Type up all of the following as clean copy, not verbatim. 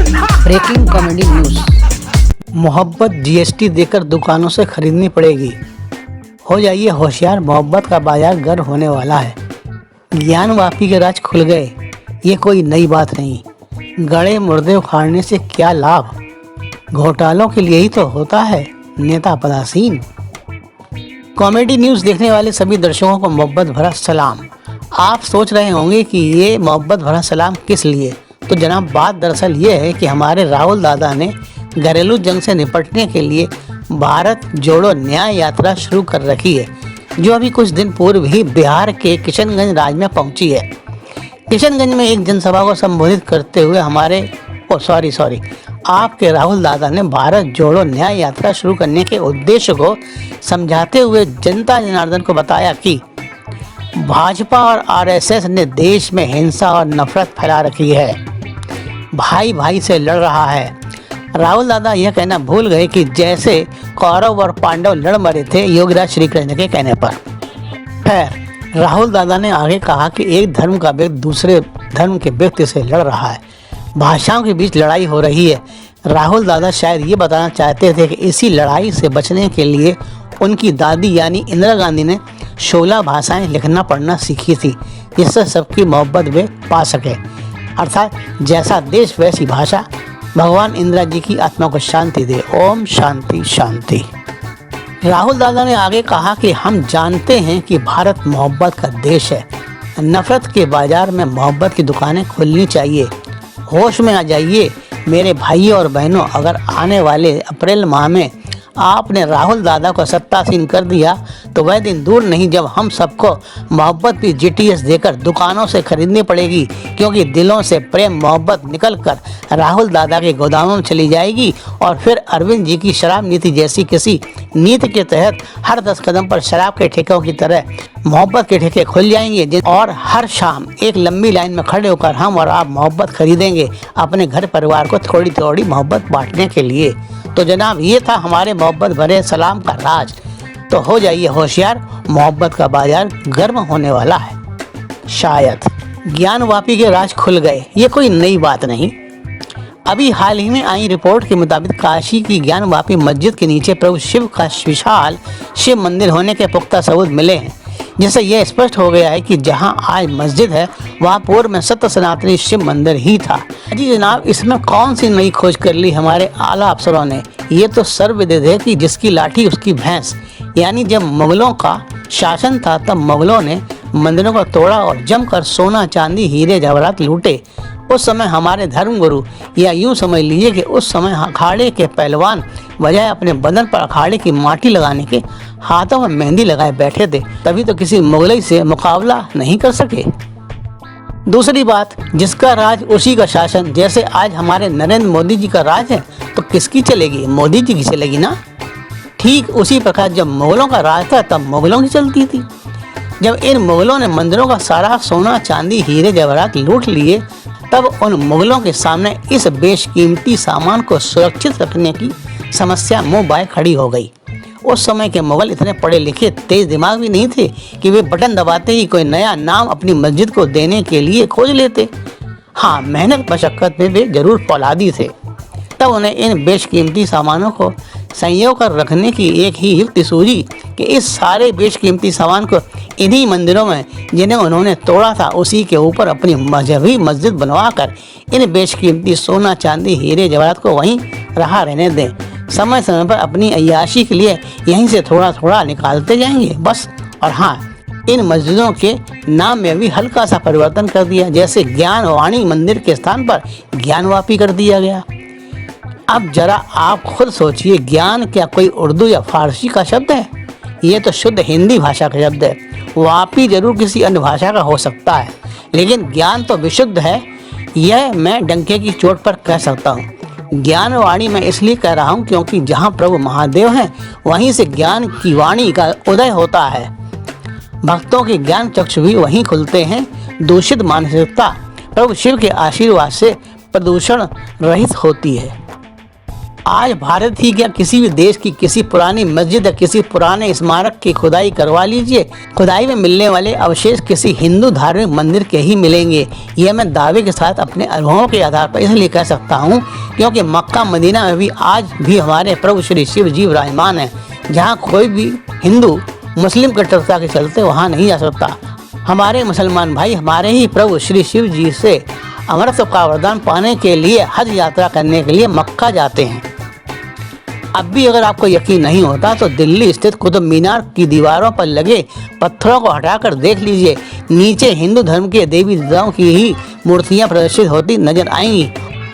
Breaking comedy news. मोहब्बत GST देकर दुकानों से खरीदनी पड़ेगी। हो जाइए होशियार, मोहब्बत का बाजार गर्म होने वाला है। ज्ञानवापी के राज खुल गए, ये कोई नई बात नहीं। गड़े मुर्दे उखाड़ने से क्या लाभ, घोटालों के लिए ही तो होता है नेता पदासीन। कॉमेडी न्यूज़ देखने वाले सभी दर्शकों को मोहब्बत भरा सलाम। आप सोच रहे होंगे कि ये मोहब्बत भरा सलाम किस लिए, तो जनाब बात दरअसल ये है कि हमारे राहुल दादा ने घरेलू जंग से निपटने के लिए भारत जोड़ो न्याय यात्रा शुरू कर रखी है, जो अभी कुछ दिन पूर्व ही बिहार के किशनगंज राज्य में पहुंची है। किशनगंज में एक जनसभा को संबोधित करते हुए आपके राहुल दादा ने भारत जोड़ो न्याय यात्रा शुरू करने के उद्देश्य को समझाते हुए जनता जनार्दन को बताया कि भाजपा और आरएसएस ने देश में हिंसा और नफरत फैला रखी है, भाई भाई से लड़ रहा है। राहुल दादा यह कहना भूल गए कि जैसे कौरव और पांडव लड़ मरे थे योगीराज श्री कृष्ण के कहने पर। खैर, राहुल दादा ने आगे कहा कि एक धर्म का व्यक्ति दूसरे धर्म के व्यक्ति से लड़ रहा है, भाषाओं के बीच लड़ाई हो रही है। राहुल दादा शायद ये बताना चाहते थे कि इसी लड़ाई से बचने के लिए उनकी दादी यानी इंदिरा गांधी ने 16 भाषाएं लिखना पढ़ना सीखी थी, जिससे सबकी मोहब्बत वे पा सके। अर्थात जैसा देश वैसी भाषा। भगवान इंदिरा जी की आत्मा को शांति दे। ओम शांति शांति। राहुल दादा ने आगे कहा कि हम जानते हैं कि भारत मोहब्बत का देश है, नफरत के बाजार में मोहब्बत की दुकानें खुलनी चाहिए। होश में आ जाइए मेरे भाइयों और बहनों, अगर आने वाले अप्रैल माह में आपने राहुल दादा को सत्तासीन कर दिया तो वह दिन दूर नहीं जब हम सबको मोहब्बत की जीटीएस देकर दुकानों से खरीदनी पड़ेगी, क्योंकि दिलों से प्रेम मोहब्बत निकलकर राहुल दादा के गोदामों में चली जाएगी और फिर अरविंद जी की शराब नीति जैसी किसी नीति के तहत हर 10 कदम पर शराब के ठेकों की तरह मोहब्बत के ठेके खुल जाएंगे और हर शाम एक लंबी लाइन में खड़े होकर हम और आप मोहब्बत खरीदेंगे अपने घर परिवार को थोड़ी थोड़ी मोहब्बत बांटने के लिए। तो जनाब ये था हमारे मोहब्बत भरे सलाम का राज। तो हो जाइए होशियार, मोहब्बत का बाजार गर्म होने वाला है। शायद ज्ञानवापी के राज खुल गए, ये कोई नई बात नहीं। अभी हाल ही में आई रिपोर्ट के मुताबिक काशी की ज्ञानवापी मस्जिद के नीचे प्रभु शिव का विशाल शिव मंदिर होने के पुख्ता सबूत मिले हैं, जिससे यह स्पष्ट हो गया है कि जहां आज मस्जिद है वहां पूर्व में सत्य सनातनी शिव मंदिर ही था। जी जनाब, इसमें कौन सी नई खोज कर ली हमारे आला अफसरों ने। ये तो सर्वविदित है कि जिसकी लाठी उसकी भैंस, यानी जब मुगलों का शासन था तब मुगलों ने मंदिरों को तोड़ा और जमकर सोना चांदी हीरे जवाहरात लूटे। उस समय हमारे धर्मगुरु, या यूँ समझ लीजिए कि उस समय अखाड़े के पहलवान बजाय अपने बदन पर अखाड़े की माटी लगाने के हाथों में मेहंदी लगाए बैठे थे, तभी तो किसी मुगलई से मुकाबला नहीं कर सके। दूसरी बात, जिसका राज उसी का शासन। जैसे आज हमारे नरेंद्र मोदी जी का राज है तो किसकी चलेगी, मोदी जी की चलेगी ना। ठीक उसी प्रकार जब मुगलों का राज था तब मुगलों की चलती थी। जब इन मुगलों ने मंदिरों का सारा सोना चांदी हीरे जवाहरात लूट लिए तब उन मुगलों के सामने इस बेशकीमती सामान को सुरक्षित रखने की समस्या मुंह बाय खड़ी हो गई। उस समय के मुगल इतने पढ़े लिखे तेज दिमाग भी नहीं थे कि वे बटन दबाते ही कोई नया नाम अपनी मस्जिद को देने के लिए खोज लेते। हाँ, मेहनत मशक्कत में वे जरूर फौलादी थे। तब उन्हें इन बेशकीमती सामानों को संयोग कर रखने की एक ही युक्ति सूझी कि इस सारे बेशकीमती सामान को इन्हीं मंदिरों में जिन्हें उन्होंने तोड़ा था उसी के ऊपर अपनी मजहबी मस्जिद बनवाकर इन बेशकीमती सोना चांदी हीरे जवाहरात को वहीं रहा रहने दें। समय समय पर अपनी अय्याशी के लिए यहीं से थोड़ा थोड़ा निकालते जाएंगे बस। और हाँ, इन मस्जिदों के नाम में भी हल्का सा परिवर्तन कर दिया, जैसे ज्ञानवाणी मंदिर के स्थान पर ज्ञानवापी कर दिया गया। अब जरा आप खुद सोचिए, ज्ञान क्या कोई उर्दू या फारसी का शब्द है? ये तो शुद्ध हिंदी भाषा का शब्द है। वापी जरूर किसी अन्य भाषा का हो सकता है, लेकिन ज्ञान तो विशुद्ध है। यह मैं डंके की चोट पर कह सकता हूँ। ज्ञानवाणी मैं इसलिए कह रहा हूँ क्योंकि जहाँ प्रभु महादेव हैं वहीं से ज्ञान की वाणी का उदय होता है। भक्तों के ज्ञान चक्षु भी वहीं खुलते हैं। दूषित मानसिकता प्रभु शिव के आशीर्वाद से प्रदूषण रहित होती है। आज भारत ही क्या, किसी भी देश की किसी पुरानी मस्जिद या किसी पुराने स्मारक की खुदाई करवा लीजिए, खुदाई में मिलने वाले अवशेष किसी हिंदू धार्मिक मंदिर के ही मिलेंगे। यह मैं दावे के साथ अपने अनुभवों के आधार पर इसलिए कह सकता हूँ क्योंकि मक्का मदीना में भी आज भी हमारे प्रभु श्री शिव जी विराजमान है, जहाँ कोई भी हिंदू मुस्लिम कट्टरता के चलते वहाँ नहीं जा सकता। हमारे मुसलमान भाई हमारे ही प्रभु श्री शिव जी से अमृत का वरदान पाने के लिए हज यात्रा करने के लिए मक्का जाते हैं। अब भी अगर आपको यकीन नहीं होता तो दिल्ली स्थित कुतुब मीनार की दीवारों पर लगे पत्थरों को हटाकर देख लीजिए, नीचे हिंदू धर्म के देवी देवताओं की ही मूर्तियां प्रदर्शित होती नजर आएंगी।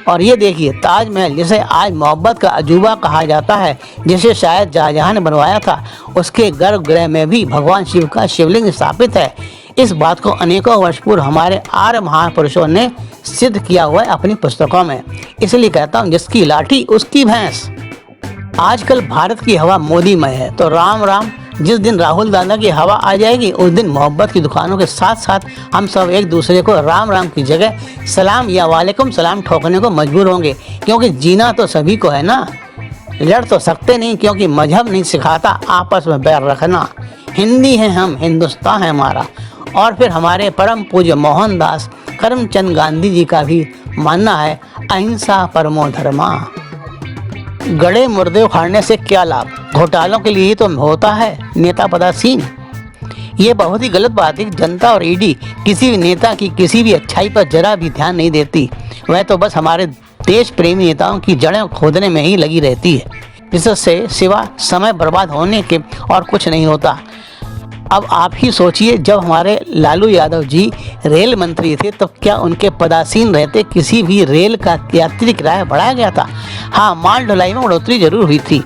और ये देखिए ताजमहल, जिसे आज मोहब्बत का अजूबा कहा जाता है, जिसे शायद शाहजहां ने बनवाया था, उसके गर्भगृह में भी भगवान शिव का शिवलिंग स्थापित है। इस बात को अनेकों वर्ष पूर्व हमारे आर्य महापुरुषों ने सिद्ध किया हुआ है अपनी पुस्तकों में। इसलिए कहता हूँ, जिसकी लाठी उसकी भैंस। आजकल भारत की हवा मोदीमय है, तो राम राम। जिस दिन राहुल दादा की हवा आ जाएगी उस दिन मोहब्बत की दुकानों के साथ साथ हम सब एक दूसरे को राम राम की जगह सलाम या वालेकुम सलाम ठोकने को मजबूर होंगे, क्योंकि जीना तो सभी को है ना। लड़ तो सकते नहीं क्योंकि मजहब नहीं सिखाता आपस में बैर रखना। हिंदी है हम, हिंदुस्तान है हमारा। और फिर हमारे परम पूज्य मोहनदास करमचंद गांधी जी का भी मानना है, अहिंसा परमो धर्मा। गड़े मुर्दे उखाड़ने से क्या लाभ, घोटालों के लिए ही तो होता है नेता पदासीन। ये बहुत ही गलत बात है कि जनता और ईडी किसी भी नेता की किसी भी अच्छाई पर जरा भी ध्यान नहीं देती। वह तो बस हमारे देश प्रेमी नेताओं की जड़ें खोदने में ही लगी रहती है, जिससे सिवा समय बर्बाद होने के और कुछ नहीं होता। अब आप ही सोचिए, जब हमारे लालू यादव जी रेल मंत्री थे तब क्या उनके पदासीन रहते किसी भी रेल का यात्री किराया बढ़ाया गया था? हाँ, माल ढुलाई में बढ़ोतरी जरूर हुई थी।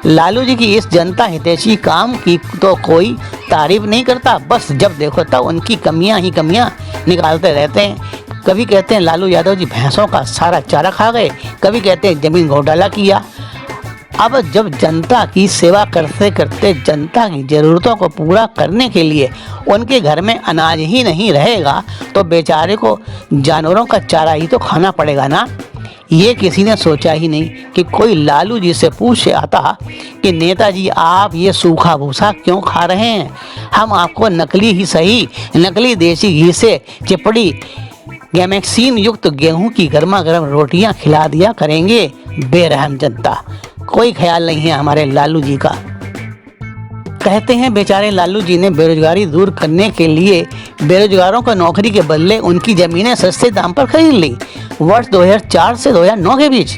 लालू जी की इस जनता हितैषी काम की तो कोई तारीफ नहीं करता, बस जब देखो तब उनकी कमियां ही कमियां निकालते रहते हैं। कभी कहते हैं लालू यादव जी भैंसों का सारा चारा खा गए, कभी कहते हैं जमीन घोटाला किया। अब जब जनता की सेवा करते करते जनता की ज़रूरतों को पूरा करने के लिए उनके घर में अनाज ही नहीं रहेगा तो बेचारे को जानवरों का चारा ही तो खाना पड़ेगा ना। ये किसी ने सोचा ही नहीं कि कोई लालू जी से पूछे आता कि नेताजी आप ये सूखा भूसा क्यों खा रहे हैं, हम आपको नकली ही सही नकली देसी घी से चिपड़ी गैमेक्सीन युक्त गेहूं की गर्मा गर्म रोटियां खिला दिया करेंगे। बेरहम जनता, कोई ख्याल नहीं है हमारे लालू जी का। कहते हैं बेचारे लालू जी ने बेरोजगारी दूर करने के लिए बेरोजगारों को नौकरी के बदले उनकी ज़मीनें सस्ते दाम पर खरीद ली। वर्ष 2004 से 2009 के बीच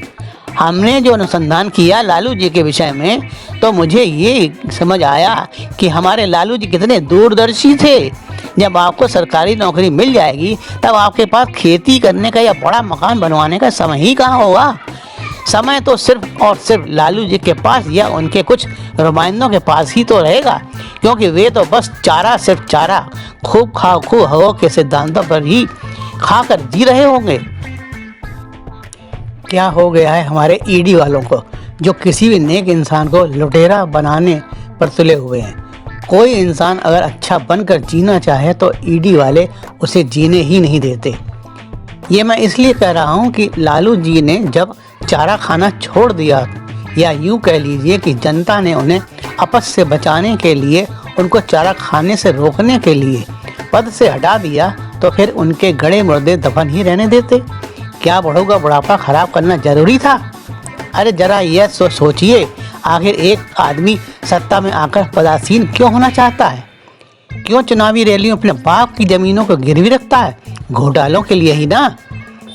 हमने जो अनुसंधान किया लालू जी के विषय में, तो मुझे ये समझ आया कि हमारे लालू जी कितने दूरदर्शी थे। जब आपको सरकारी नौकरी मिल जाएगी तब आपके पास खेती करने का या बड़ा मकान बनवाने का समय ही कहाँ होगा। समय तो सिर्फ और सिर्फ लालू जी के पास या उनके कुछ नुमाइंदों के पास ही तो रहेगा, क्योंकि वे तो बस चारा सिर्फ चारा खूब खा खूब हो के सिद्धांतों पर ही खाकर जी रहे होंगे। क्या हो गया है हमारे ईडी वालों को, जो किसी भी नेक इंसान को लुटेरा बनाने पर तुले हुए हैं। कोई इंसान अगर अच्छा बनकर जीना चाहे तो ईडी वाले उसे जीने ही नहीं देते। ये मैं इसलिए कह रहा हूँ कि लालू जी ने जब चारा खाना छोड़ दिया, या यूँ कह लीजिए कि जनता ने उन्हें आपस से बचाने के लिए, उनको चारा खाने से रोकने के लिए पद से हटा दिया, तो फिर उनके गड़े मुर्दे दफन ही रहने देते। क्या बड़ों का बुढ़ापा खराब करना जरूरी था? अरे जरा यह सोचिए, आखिर एक आदमी सत्ता में आकर पदासीन क्यों होना चाहता है? क्यों चुनावी रैलियों अपने बाप की ज़मीनों को गिरवी रखता है? घोटालों के लिए ही ना।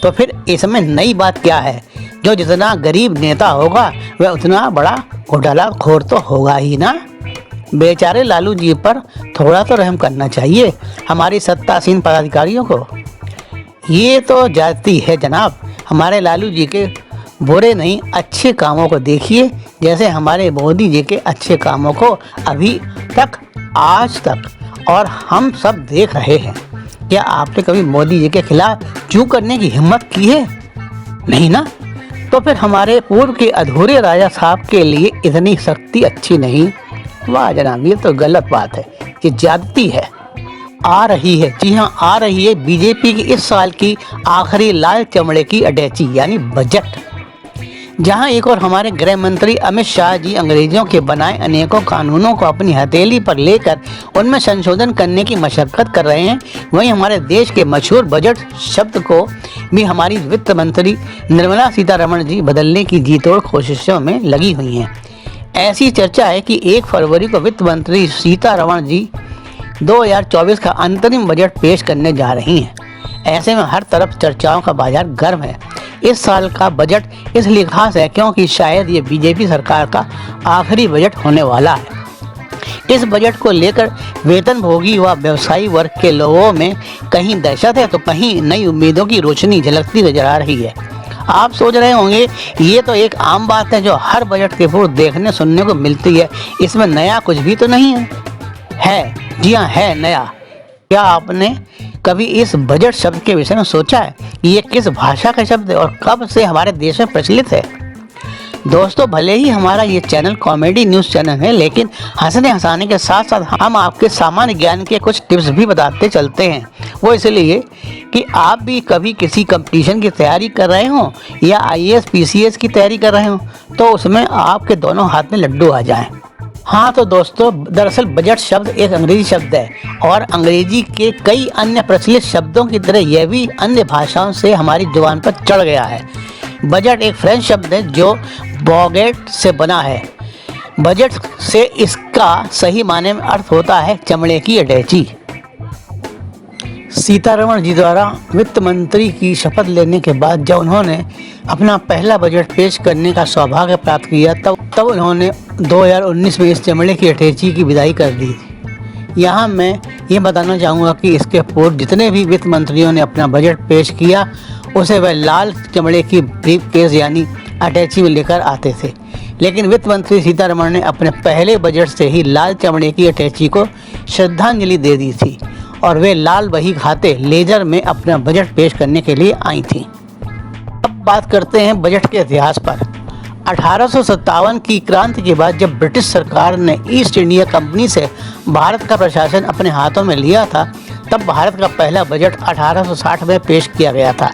तो फिर इसमें नई बात क्या है? जो जितना गरीब नेता होगा वह उतना बड़ा घोटाला खोर तो होगा ही ना। बेचारे लालू जी पर थोड़ा तो रहम करना चाहिए हमारी सत्तासीन पदाधिकारियों को। ये तो जाती है जनाब। हमारे लालू जी के बुरे नहीं अच्छे कामों को देखिए, जैसे हमारे मोदी जी के अच्छे कामों को अभी तक आज तक और हम सब देख रहे हैं। क्या आपने कभी मोदी जी के खिलाफ चू करने की हिम्मत की है? नहीं ना। तो फिर हमारे पूर्व के अधूरे राजा साहब के लिए इतनी शक्ति अच्छी नहीं। वाह जनाब, ये तो गलत बात है, ये ज्यादती है। आ रही है, जी हाँ आ रही है बीजेपी की इस साल की आखिरी लाल चमड़े की अटैची यानी बजट, जहां एक और हमारे गृह मंत्री अमित शाह जी अंग्रेजों के बनाए अनेकों कानूनों को अपनी हथेली पर लेकर उनमें संशोधन करने की मशक्कत कर रहे हैं, वहीं हमारे देश के मशहूर बजट शब्द को भी हमारी वित्त मंत्री निर्मला सीतारमण जी बदलने की जी तोड़ कोशिशों में लगी हुई हैं। ऐसी चर्चा है कि 1 फरवरी को वित्त मंत्री सीतारमण जी 2024 का अंतरिम बजट पेश करने जा रही हैं। ऐसे में हर तरफ चर्चाओं का बाजार गर्म है। इस साल का बजट इसलिए खास है क्योंकि शायद ये बीजेपी सरकार का आखिरी बजट होने वाला है। इस बजट को लेकर वेतनभोगी व व्यवसायी वर्ग के लोगों में कहीं दहशत है तो कहीं नई उम्मीदों की रोशनी झलकती नजर आ रही है। आप सोच रहे होंगे ये तो एक आम बात है जो हर बजट के पूर्व देखने सुनने को मिलती है, इसमें नया कुछ भी तो नहीं है। जी हाँ, है नया। क्या आपने कभी इस बजट शब्द के विषय में सोचा है कि ये किस भाषा का शब्द है और कब से हमारे देश में प्रचलित है? दोस्तों, भले ही हमारा ये चैनल कॉमेडी न्यूज़ चैनल है, लेकिन हंसने हंसाने के साथ साथ हम आपके सामान्य ज्ञान के कुछ टिप्स भी बताते चलते हैं। वो इसलिए कि आप भी कभी किसी कंपटीशन की तैयारी कर रहे हों या IAS PCS की तैयारी कर रहे हों तो उसमें आपके दोनों हाथ में लड्डू आ जाएं। हाँ तो दोस्तों, दरअसल बजट शब्द एक अंग्रेजी शब्द है और अंग्रेजी के कई अन्य प्रचलित शब्दों की तरह यह भी अन्य भाषाओं से हमारी जुबान पर चढ़ गया है। बजट एक फ्रेंच शब्द है जो बॉगेट से बना है। बजट से इसका सही माने में अर्थ होता है चमड़े की अटैची। सीतारमण जी द्वारा वित्त मंत्री की शपथ लेने के बाद जब उन्होंने अपना पहला बजट पेश करने का सौभाग्य प्राप्त किया तब उन्होंने 2019 में इस चमड़े की अटैची की विदाई कर दी। यहाँ मैं ये बताना चाहूँगा कि इसके पूर्व जितने भी वित्त मंत्रियों ने अपना बजट पेश किया उसे वह लाल चमड़े की ब्रीफकेस यानी अटैची में लेकर आते थे, लेकिन वित्त मंत्री सीतारमण ने अपने पहले बजट से ही लाल चमड़े की अटैची को श्रद्धांजलि दे दी थी और वे लाल बही खाते लेजर में अपना बजट पेश करने के लिए आई थीं। अब बात करते हैं बजट के इतिहास पर। 1857 की क्रांति के बाद जब ब्रिटिश सरकार ने ईस्ट इंडिया कंपनी से भारत का प्रशासन अपने हाथों में लिया था तब भारत का पहला बजट 1860 में पेश किया गया था।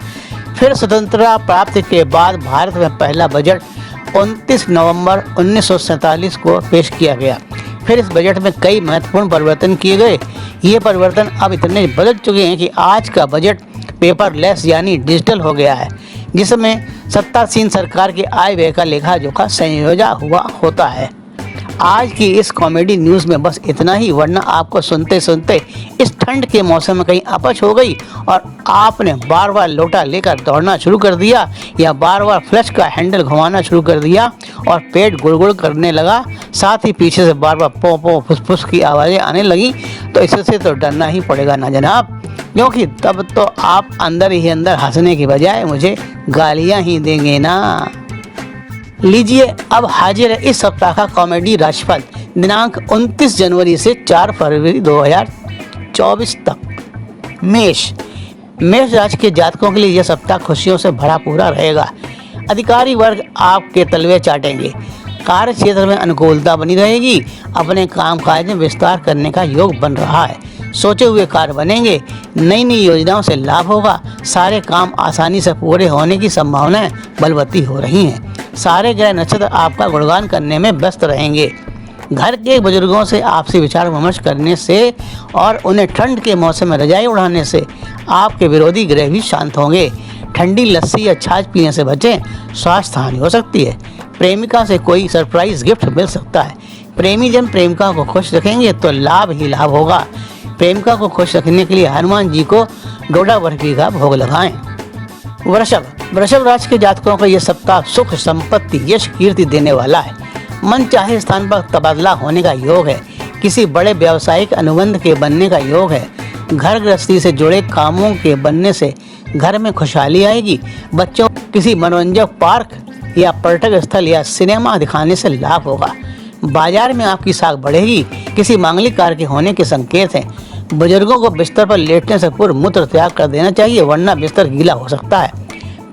फिर स्वतंत्रता प्राप्ति के बाद भारत में पहला बजट 29 नवंबर 1947 को पेश किया गया। फिर इस बजट में कई महत्वपूर्ण परिवर्तन किए गए। ये परिवर्तन अब इतने बदल चुके हैं कि आज का बजट पेपरलेस यानी डिजिटल हो गया है, जिसमें सत्तासीन सरकार के आय व्यय का लेखा जोखा संयोजा हुआ होता है। आज की इस कॉमेडी न्यूज़ में बस इतना ही, वरना आपको सुनते सुनते इस ठंड के मौसम में कहीं अपच हो गई और आपने बार बार लोटा लेकर दौड़ना शुरू कर दिया या बार बार फ्लश का हैंडल घुमाना शुरू कर दिया और पेट गुड़गुड़ करने लगा, साथ ही पीछे से बार बार पो पो फुस फुस की आवाज़ें आने लगी, तो इससे तो डरना ही पड़ेगा ना जनाब, क्योंकि तब तो आप अंदर ही अंदर हंसने की बजाय मुझे गालियाँ ही देंगे ना। लीजिए अब हाजिर है इस सप्ताह का कॉमेडी राशिफल दिनांक 29 जनवरी से 4 फरवरी 2024 तक। मेष राशि के जातकों के लिए यह सप्ताह खुशियों से भरा पूरा रहेगा। अधिकारी वर्ग आपके तलवे चाटेंगे। कार्य क्षेत्र में अनुकूलता बनी रहेगी। अपने कामकाज में विस्तार करने का योग बन रहा है। सोचे हुए कार्य बनेंगे। नई नई योजनाओं से लाभ होगा। सारे काम आसानी से पूरे होने की संभावनाएं बलवती हो रही हैं। सारे ग्रह नक्षत्र आपका गुणगान करने में व्यस्त रहेंगे। घर के बुजुर्गों से आपसी विचार विमर्श करने से और उन्हें ठंड के मौसम में रजाई उड़ाने से आपके विरोधी ग्रह भी शांत होंगे। ठंडी लस्सी या छाछ पीने से बचें, स्वास्थ्य हानि हो सकती है। प्रेमिका से कोई सरप्राइज गिफ्ट मिल सकता है। प्रेमी जन प्रेमिका को खुश रखेंगे तो लाभ ही लाभ होगा। प्रेमिका को खुश रखने के लिए हनुमान जी को डोडा बर्फी का भोग लगाएं। वृषभ राशि के जातकों को यह सप्ताह सुख संपत्ति यश कीर्ति देने वाला है। मन चाहे स्थान पर तबादला होने का योग है। किसी बड़े व्यावसायिक अनुबंध के बनने का योग है। घर गृहस्थी से जुड़े कामों के बनने से घर में खुशहाली आएगी। बच्चों किसी मनोरंजक पार्क या पर्यटक स्थल या सिनेमा दिखाने से लाभ होगा। बाजार में आपकी साख बढ़ेगी। किसी मांगलिक कार्य के होने के संकेत हैं। बुजुर्गों को बिस्तर पर लेटने से पूर्व मूत्र त्याग कर देना चाहिए, वरना बिस्तर गीला हो सकता है।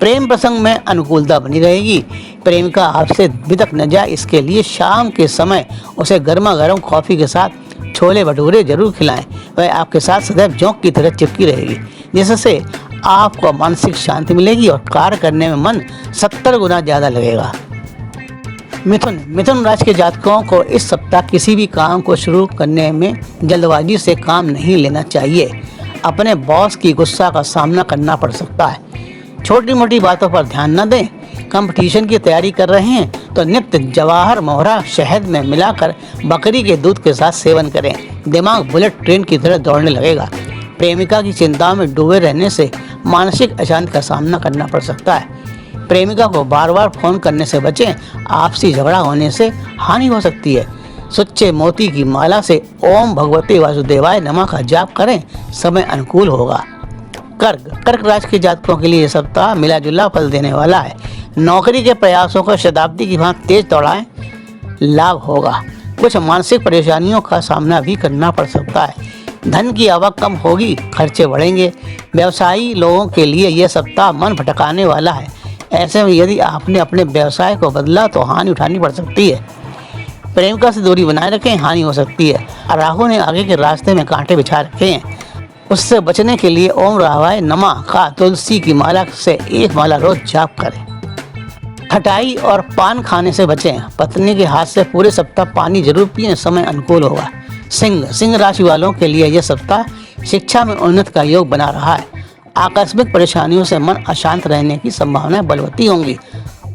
प्रेम प्रसंग में अनुकूलता बनी रहेगी। प्रेमिका आपसे बितक न जाए, इसके लिए शाम के समय उसे गर्मा गर्म कॉफ़ी के साथ छोले भटूरे जरूर खिलाएं। वह आपके साथ सदैव जोंक की तरह चिपकी रहेगी, जिससे आपको मानसिक शांति मिलेगी और कार्य करने में मन 70 गुना ज़्यादा लगेगा। मिथुन राशि के जातकों को इस सप्ताह किसी भी काम को शुरू करने में जल्दबाजी से काम नहीं लेना चाहिए। अपने बॉस की गुस्सा का सामना करना पड़ सकता है। छोटी मोटी बातों पर ध्यान न दें। कंपटीशन की तैयारी कर रहे हैं तो नित्य जवाहर मोहरा शहद में मिलाकर बकरी के दूध के साथ सेवन करें। दिमाग बुलेट ट्रेन की तरह दौड़ने लगेगा। प्रेमिका की चिंताओं में डूबे रहने से मानसिक अशांति का सामना करना पड़ सकता है। प्रेमिका को बार बार फोन करने से बचें। आपसी झगड़ा होने से हानि हो सकती है। सच्चे मोती की माला से ओम भगवते वासुदेवाय नमः का जाप करें। समय अनुकूल होगा। कर्क राशि के जातकों के लिए यह सप्ताह मिला जुला फल देने वाला है। नौकरी के प्रयासों को शताब्दी की भांति तेज दौड़ाएं, लाभ होगा। कुछ मानसिक परेशानियों का सामना भी करना पड़ सकता है। धन की आवक कम होगी, खर्चे बढ़ेंगे। व्यवसायी लोगों के लिए यह सप्ताह मन भटकाने वाला है। ऐसे में यदि आपने अपने व्यवसाय को बदला तो हानि उठानी पड़ सकती है। प्रेमिका से दूरी बनाए रखें, हानि हो सकती है। राहु ने आगे के रास्ते में कांटे बिछा रखे हैं, उससे बचने के लिए ओम रावाय नमः का तुलसी की माला से एक माला रोज जाप करें। खटाई और पान खाने से बचें। पत्नी के हाथ से पूरे सप्ताह पानी जरूर पिएं, समय अनुकूल होगा। सिंह राशि वालों के लिए यह सप्ताह शिक्षा में उन्नति का योग बना रहा है। आकस्मिक परेशानियों से मन अशांत रहने की संभावनाएं बलवती होंगी।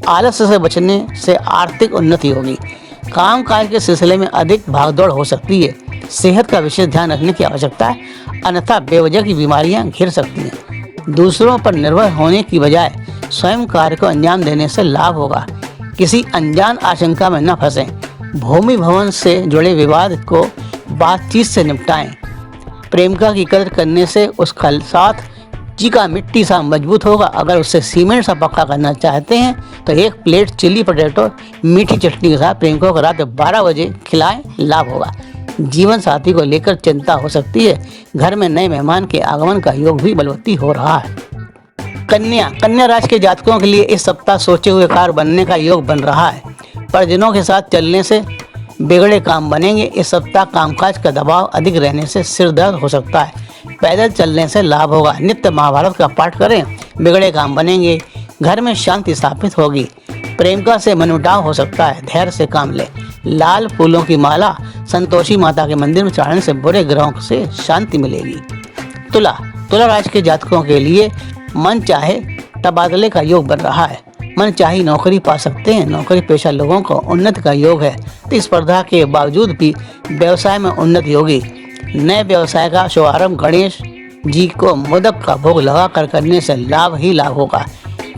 आलस्य से बचने से आर्थिक उन्नति होगी। काम काज के सिलसिले में अधिक भागदौड़ हो सकती है। सेहत का विशेष ध्यान रखने की आवश्यकता है, अन्यथा बेवजह की बीमारियां घिर सकती हैं। दूसरों पर निर्भर होने की बजाय स्वयं कार्य को अंजाम देने से लाभ होगा। किसी अनजान आशंका में न फंसें। भूमि भवन से जुड़े विवाद को बातचीत से निपटाएं। प्रेमिका की कदर करने से उसका साथ चीका मिट्टी सा मजबूत होगा। अगर उससे सीमेंट सा पक्का करना चाहते हैं तो एक प्लेट चिली पोटैटो मीठी चटनी के साथ प्रेमिकों को रात 12 बजे खिलाएं, लाभ होगा। जीवन साथी को लेकर चिंता हो सकती है। घर में नए मेहमान के आगमन का योग भी बलवती हो रहा है। कन्या राशि के जातकों के लिए इस सप्ताह सोचे हुए कार्य बनने का योग बन रहा है। परिजनों के साथ चलने से बिगड़े काम बनेंगे। इस सप्ताह कामकाज का दबाव अधिक रहने से सिर दर्द हो सकता है। पैदल चलने से लाभ होगा। नित्य महाभारत का पाठ करें, बिगड़े काम बनेंगे। घर में शांति स्थापित होगी। प्रेमिका से मनमुटाव हो सकता है, धैर्य से काम ले। लाल फूलों की माला संतोषी माता के मंदिर में चढ़ाने से बुरे ग्रहों से शांति मिलेगी। तुला राशि के जातकों के लिए मन चाहे तबादले का योग बन रहा है। मन चाही नौकरी पा सकते हैं। नौकरी पेशा लोगों को उन्नति का योग है। प्रतिस्पर्धा के बावजूद भी व्यवसाय में उन्नति होगी। नए व्यवसाय का शुभारंभ गणेश जी को मोदक का भोग लगा कर करने से लाभ ही लाभ होगा।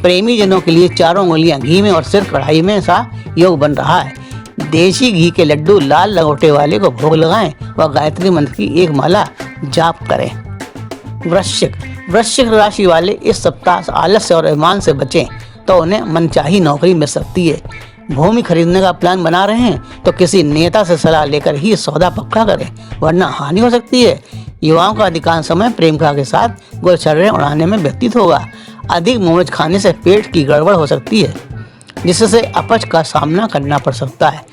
प्रेमी जनों के लिए चारों उंगलियां घी में और सिर कढ़ाई में सा योग बन रहा है। देसी घी के लड्डू लाल लंगोटे वाले को भोग लगाएं व गायत्री मंत्र की एक माला जाप करें। वृश्चिक राशि वाले इस सप्ताह आलस्य और ईमान से बचें तो उन्हें मनचाही नौकरी मिल सकती है। भूमि खरीदने का प्लान बना रहे हैं तो किसी नेता से सलाह लेकर ही सौदा पक्का करें, वरना हानि हो सकती है। युवाओं का अधिकांश समय प्रेमिका के साथ गुलछर्रे उड़ाने में व्यतीत होगा। अधिक मोमोज खाने से पेट की गड़बड़ हो सकती है, जिससे अपच का सामना करना पड़ सकता है।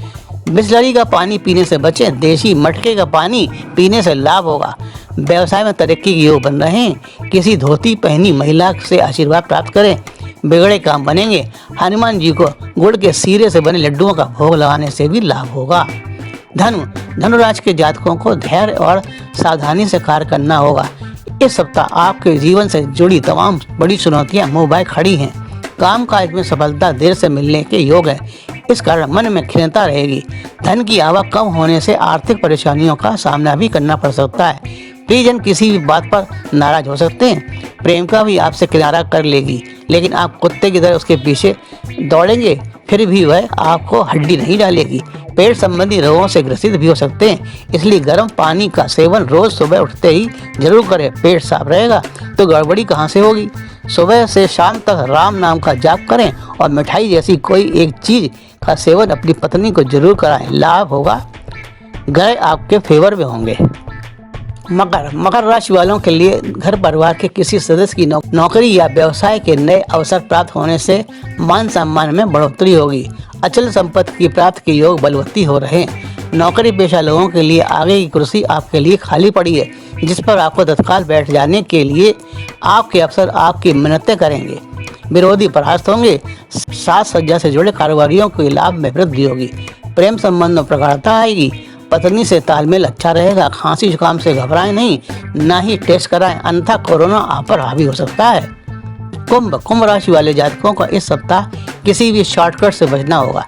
बिसलरी का पानी पीने से बचें। देसी मटके का पानी पीने से लाभ होगा। व्यवसाय में तरक्की के योग बन रहे हैं। किसी धोती पहनी महिला से आशीर्वाद प्राप्त करें, बिगड़े काम बनेंगे। हनुमान जी को गुड़ के सीरे से बने लड्डुओं का भोग लगाने से भी लाभ होगा। धनुराशि के जातकों को धैर्य और सावधानी से कार्य करना होगा। इस सप्ताह आपके जीवन से जुड़ी तमाम बड़ी चुनौतियां मुंह बाय खड़ी हैं। काम काज में सफलता देर से मिलने के योग है। इस कारण मन में खिन्नता रहेगी। धन की आवक कम होने से आर्थिक परेशानियों का सामना भी करना पड़ सकता है। प्रियजन किसी भी बात पर नाराज हो सकते हैं। प्रेमिका भी आपसे किनारा कर लेगी, लेकिन आप कुत्ते की तरह उसके पीछे दौड़ेंगे, फिर भी वह आपको हड्डी नहीं डालेगी। पेट संबंधी रोगों से ग्रसित भी हो सकते हैं, इसलिए गर्म पानी का सेवन रोज सुबह उठते ही जरूर करें। पेट साफ रहेगा तो गड़बड़ी कहाँ से होगी। सुबह से शाम तक राम नाम का जाप करें और मिठाई जैसी कोई एक चीज का सेवन अपनी पत्नी को जरूर कराएं, लाभ होगा। ग्रह आपके फेवर में होंगे। मकर राशि वालों के लिए घर परिवार के किसी सदस्य की नौकरी या व्यवसाय के नए अवसर प्राप्त होने से मान सम्मान में बढ़ोतरी होगी। अचल संपत्ति की प्राप्ति के योग बलवती हो रहे हैं। नौकरी पेशा लोगों के लिए आगे की कुर्सी आपके लिए खाली पड़ी है, जिस पर आपको तत्काल बैठ जाने के लिए आपके अफसर आपकी मिन्नतें करेंगे। विरोधी परास्त होंगे। साज सज्जा से जुड़े कारोबारियों के लाभ में वृद्धि होगी। प्रेम संबंध में प्रगाढ़ता आएगी। पत्नी से तालमेल अच्छा रहेगा। खांसी जुकाम से घबराएं नहीं, ना ही टेस्ट कराएं, अन्यथा कोरोना आप पर हावी हो सकता है। कुंभ राशि वाले जातकों का इस सप्ताह किसी भी शॉर्टकट से बचना होगा।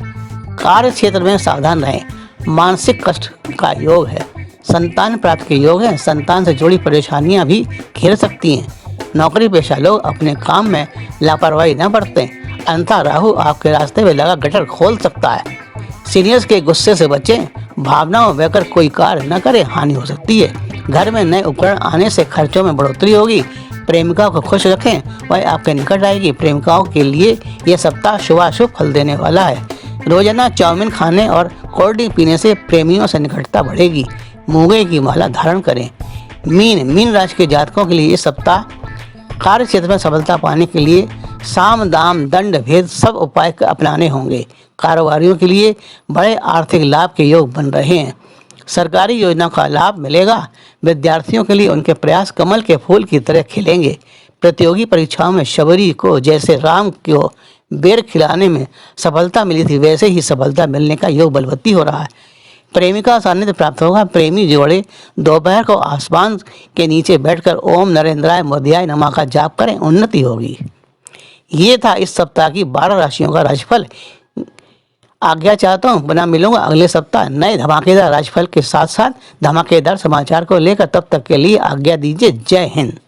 कार्य क्षेत्र में सावधान रहें। मानसिक कष्ट का योग है। संतान प्राप्ति के योग है। संतान से जुड़ी परेशानियां भी घेर सकती हैं। नौकरी पेशा लोग अपने काम में लापरवाही न बरतें, अन्यथा राहु आपके रास्ते में लगा गटर खोल सकता है। सीनियर्स के गुस्से से बचें। भावनाओं में बहकर कोई कार्य न करें, हानि हो सकती है। घर में नए उपकरण आने से खर्चों में बढ़ोतरी होगी। प्रेमिकाओं को खुश रखें, वह आपके निकट आएगी। प्रेमिकाओं के लिए यह सप्ताह शुभाशुभ फल देने वाला है। रोजाना चाउमीन खाने और कोल्ड ड्रिंक पीने से प्रेमियों से निकटता बढ़ेगी। मूंगे की माला धारण करें। मीन राशि के जातकों के लिए इस सप्ताह कार्य क्षेत्र में सफलता पाने के लिए साम दाम दंड भेद सब उपाय अपनाने होंगे। कारोबारियों के लिए बड़े आर्थिक लाभ के योग बन रहे हैं। सरकारी योजना का लाभ मिलेगा। विद्यार्थियों के लिए उनके प्रयास कमल के फूल की तरह खिलेंगे। प्रतियोगी परीक्षाओं में शबरी को जैसे राम को बेर खिलाने में सफलता मिली थी, वैसे ही सफलता मिलने का योग बलवती हो रहा है। प्रेमिका सानिध्य प्राप्त होगा। प्रेमी जोड़े दोपहर को आसमान के नीचे बैठकर ओम नरेंद्राय मोदियाय नमः का जाप करें, उन्नति होगी। ये था इस सप्ताह की 12 राशियों का राशिफल। आज्ञा चाहता हूँ, पुनः मिलूंगा अगले सप्ताह नए धमाकेदार राशिफल के साथ साथ धमाकेदार समाचार को लेकर। तब तक के लिए आज्ञा दीजिए। जय हिंद।